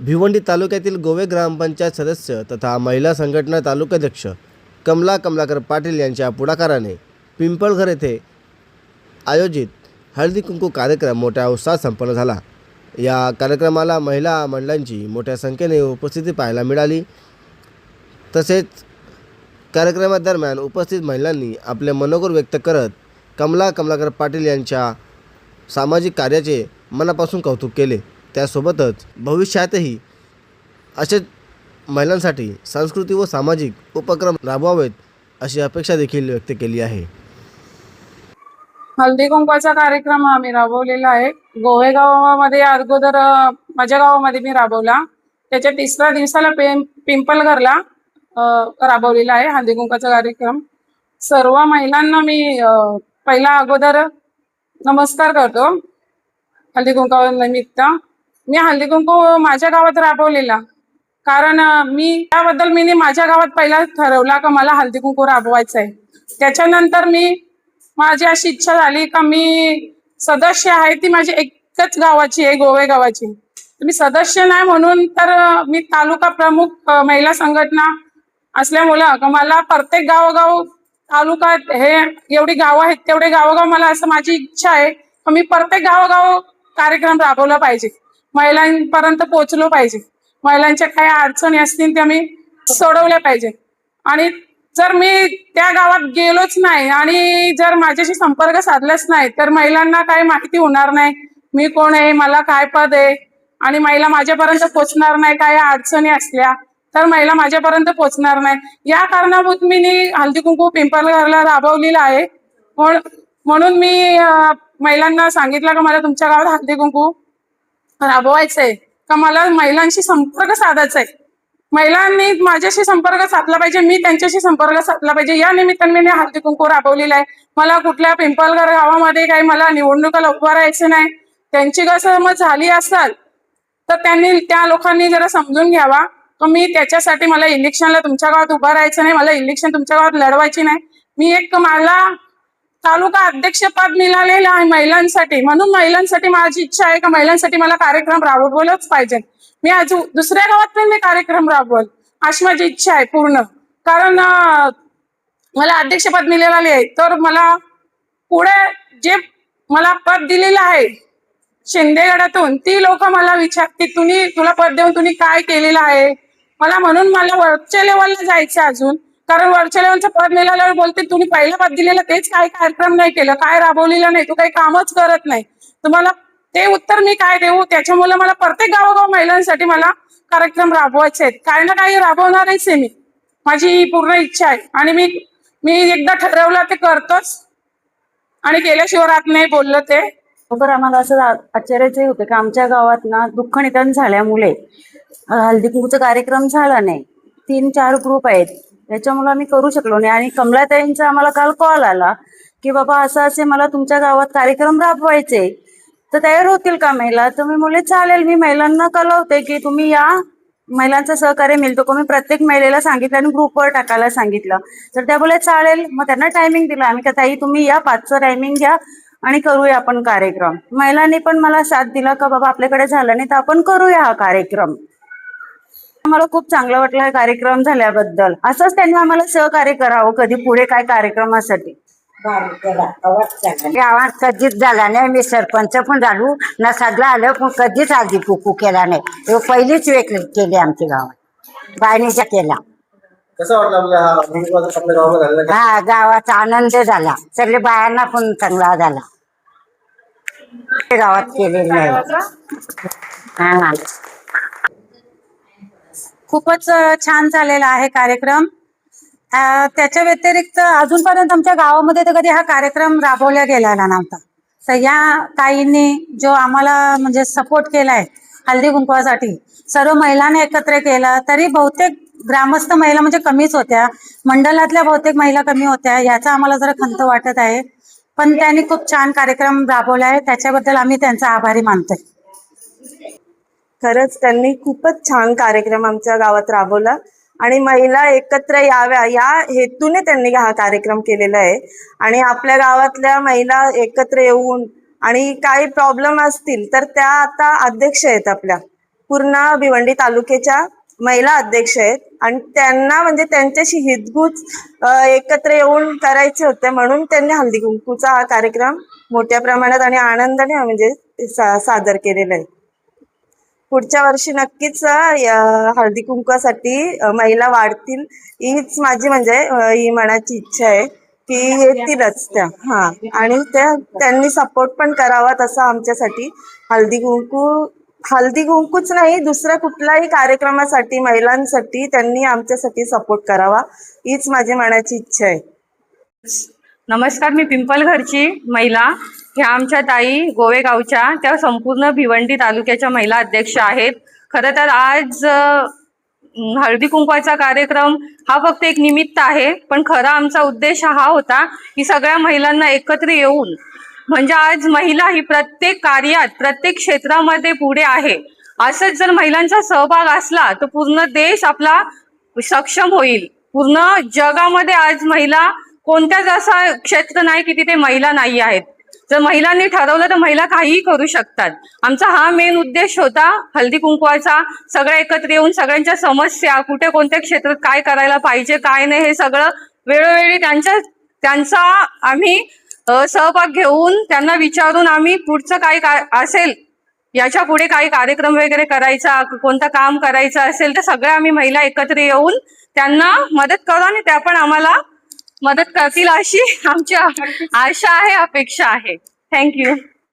भिवंडी तालुक्यातील गोवे ग्रामपंचायत सदस्य तथा महिला संघटना तालुकाध्यक्ष कमलाकर पाटील यांच्या पुढाकाराने पिंपळघर येथे आयोजित हळदी कुंकू कार्यक्रम मोठ्या उत्साहात संपन्न झाला। या कार्यक्रमाला महिला मंडळांची मोठ्या संख्येने उपस्थिती पाहायला मिळाली। तसेच कार्यक्रमादरम्यान उपस्थित महिलांनी आपले मनोगत व्यक्त करत कमलाकर पाटील यांच्या सामाजिक कार्याचे मनापासून कौतुक केले। त्यासोबतच भविष्यातही असेच महिलांसाठी सांस्कृतिक व सामाजिक उपक्रम राबवावेत अशी अपेक्षा देखील व्यक्त केली आहे। हळदी कुंकवाचा कार्यक्रम आम्ही राबवलेला आहे। गोवे गावामध्ये अगोदर माझ्या गावामध्ये मी राबवला, त्याच्या तिसऱ्या दिवसाला पिंपळघरला राबवलेला आहे हळदी कुंकवाचा कार्यक्रम। सर्व महिलांना मी पहिला अगोदर नमस्कार करतो। हळदी कुंकवानिमित्त मी हळदी कुंकू माझ्या गावात राबवलेला, कारण त्याबद्दल मी माझ्या गावात पहिला ठरवला की मला हळदी कुंकू राबवायचं आहे। त्याच्यानंतर माझी अशी इच्छा झाली का मी सदस्य आहे ती माझी एकच गावाची आहे, गोवे गावाची। मी सदस्य नाही म्हणून तर मी तालुका प्रमुख महिला संघटना असल्यामुळे मला प्रत्येक गावोगाव तालुक्यात हे एवढी गावं आहेत तेवढे गावोगाव मला असं माझी इच्छा आहे की मी प्रत्येक गावोगाव कार्यक्रम राबवला पाहिजे, महिलांपर्यंत पोहोचलो पाहिजे, महिलांच्या काही अडचणी असतील त्या मी सोडवल्या पाहिजे। आणि जर मी त्या गावात गेलोच नाही आणि जर माझ्याशी संपर्क साधलाच नाही तर महिलांना काही माहिती होणार नाही मी कोण आहे, मला काय पद आहे, आणि महिला माझ्यापर्यंत पोहोचणार नाही। काही अडचणी असल्या तर महिला माझ्यापर्यंत पोहोचणार नाही। या कारणाभूत मी हळदी कुंकू पिंपळघरला राबवलेला आहे। म्हणून मी महिलांना सांगितलं की मला तुमच्या गावात हळदी कुंकू राबवायचं आहे, का मला महिलांशी संपर्क साधायचा आहे, महिलांनी माझ्याशी संपर्क साधला पाहिजे, मी त्यांच्याशी संपर्क साधला पाहिजे। या निमित्ताने मी हळदी कुंकू राबवलेला आहे। मला कुठल्या पिंपळघर गावामध्ये काही मला निवडणुकाला उभं राहायचं नाही। त्यांची गैरसमज झाली असेल तर त्या लोकांनी जरा समजून घ्यावा तर मी त्याच्यासाठी मला इलेक्शनला तुमच्या गावात उभं राहायचं नाही, मला इलेक्शन तुमच्या गावात लढवायची नाही। मी मला तालुका अध्यक्षपद मिळालेलं आहे महिलांसाठी, म्हणून महिलांसाठी माझी इच्छा आहे की महिलांसाठी मला कार्यक्रम राबवलंच पाहिजे। मी आज दुसऱ्या गावात पण मी कार्यक्रम राबवल अशी माझी इच्छा आहे पूर्ण, कारण मला अध्यक्षपद मिळालेले आहे तर मला पुढे जे मला पद दिलेलं आहे शिंदे गटातून ती लोक मला विचारते तुला पद देऊन तुम्ही काय केलेलं आहे, म्हणून मला वरच्या लेवलला जायचं अजून, कारण वरच्या लेवलचं पद मिळाल्यावर बोलते तुम्ही पहिलं पद दिलेलं तेच काही कार्यक्रम नाही केलं, काय राबवलेलं नाही, तू काही कामच करत नाही, तुम्हाला ते उत्तर मी काय देऊ। त्याच्यामुळे मला प्रत्येक गावोगाव महिलांसाठी मला कार्यक्रम राबवायचे आहेत, काही ना काही राबवणारच आहे मी, माझी पूर्ण इच्छा आहे। आणि मी एकदा ठरवलं ते करतोच आणि केल्याशिवाय राहत नाही बोललं ते। बरोबर आम्हाला असं आश्चर्याचे होते की आमच्या गावात ना दुःख निधन झाल्यामुळे हळदी कुंकूचा कार्यक्रम झाला नाही। 3-4 ग्रुप आहेत त्याच्यामुळे आम्ही करू शकलो नाही। आणि कमलाताईंचा आम्हाला काल कॉल आला की बाबा असं असे मला तुमच्या गावात कार्यक्रम राबवायचे तर तयार होतील का महिला, तर मी बोलले चालेल, मी महिलांना कळवते की तुम्ही या, महिलांचं सहकार्य मिळतो का, मी प्रत्येक महिलेला सांगितलं आणि ग्रुपवर टाकायला सांगितलं तर त्या बोलले चालेल। मग त्यांना टायमिंग दिला आम्ही का ताई तुम्ही या 5चं टायमिंग घ्या आणि करूया आपण कार्यक्रम। महिलांनी पण मला साथ दिला का बाबा आपल्याकडे झालं नाही तर आपण करूया हा कार्यक्रम। मला खूप चांगलं वाटलं हा कार्यक्रम झाल्याबद्दल। असंच त्यांनी आम्हाला सहकार्य करावं कधी पुढे काय कार्यक्रमासाठी। गावात कधीच झाला नाही, मी सरपंच पण झालो ना सगळं आलं पण कधीच हळदी कुंकू केला नाही, पहिलीच वेळ केली आमच्या गावात, बायनीच्या केला। कसं वाटलं आपल्या गावाला? हा, गावाचा आनंद झाला, सगळे बायांना पण चांगला झाला, गावात केलेलं नाही। हा, खूपच छान झालेला आहे कार्यक्रम। त्याच्या व्यतिरिक्त अजूनपर्यंत आमच्या गावामध्ये तर कधी हा कार्यक्रम राबवला गेलेला नव्हता। तर या ताईंनी जो आम्हाला म्हणजे सपोर्ट केलाय हळदी कुंकवासाठी, सर्व महिलांनी एकत्र केलं, तरी बहुतेक ग्रामस्थ महिला म्हणजे कमीच होत्या, मंडळातल्या बहुतेक महिला कमी होत्या, याचा आम्हाला जरा खंत वाटत आहे। पण त्यांनी खूप छान कार्यक्रम राबवला आहे, त्याच्याबद्दल आम्ही त्यांचा आभारी मानतोय। खरंच त्यांनी खूपच छान कार्यक्रम आमच्या गावात राबवला आणि महिला एकत्र याव्या या हेतूने त्यांनी हा कार्यक्रम केलेला आहे। आणि आपल्या गावातल्या महिला एकत्र येऊन आणि काही प्रॉब्लेम असतील तर त्या आता अध्यक्ष आहेत आपल्या पूर्ण भिवंडी तालुक्याच्या महिला अध्यक्ष आहेत आणि त्यांना म्हणजे त्यांच्याशी हितगुज एकत्र येऊन करायचे होते, म्हणून त्यांनी हळदी कुंकूचा हा कार्यक्रम मोठ्या प्रमाणात आणि आनंदाने म्हणजे सादर केलेला आहे. पुढच्या वर्षी नक्कीच हळदी कुंकवासाठी महिला वाढतील हीच माझी म्हणजे ही मनाची इच्छा आहे की येतीलच त्या. हा, आणि त्यांनी सपोर्ट पण करावा तसा आमच्यासाठी. हळदी कुंकूच नाही, दुसऱ्या कुठल्याही कार्यक्रमासाठी महिलांसाठी त्यांनी आमच्यासाठी सपोर्ट करावा हीच माझी मनाची इच्छा आहे. नमस्कार, मी पिंपलघरची महिला. ह्या आमच्या ताई गोवेगावच्या, त्या संपूर्ण भिवंडी तालुक्याच्या महिला अध्यक्ष आहेत. खरं तर आज हळदी कुंकवाचा कार्यक्रम हा फक्त एक निमित्त आहे, पण खरा आमचा उद्देश हा होता की सगळ्या महिलांना एकत्र येऊन, म्हणजे आज महिला ही प्रत्येक कार्यात प्रत्येक क्षेत्रामध्ये पुढे आहे. असंच जर महिलांचा सहभाग असला तर पूर्ण देश आपला सक्षम होईल. पूर्ण जगामध्ये आज महिला कोणत्याच असं क्षेत्र नाही की तिथे महिला नाही आहेत. जर महिलांनी ठरवलं तर महिला काहीही करू शकतात. आमचा हा मेन उद्देश होता हळदी कुंकवाचा. सगळ्या एकत्र येऊन सगळ्यांच्या समस्या, कुठे कोणत्या क्षेत्रात काय करायला पाहिजे काय नाही, हे सगळं वेळोवेळी त्यांचा आम्ही सहभाग घेऊन त्यांना विचारून आम्ही पुढचं काय असेल, याच्या पुढे काही कार्यक्रम वगैरे करायचा, कोणतं काम करायचं असेल तर सगळ्या आम्ही महिला एकत्र येऊन त्यांना मदत करू आणि त्या पण आम्हाला मदत करतील अशी आमची आशा आहे, अपेक्षा आहे. थँक्यू.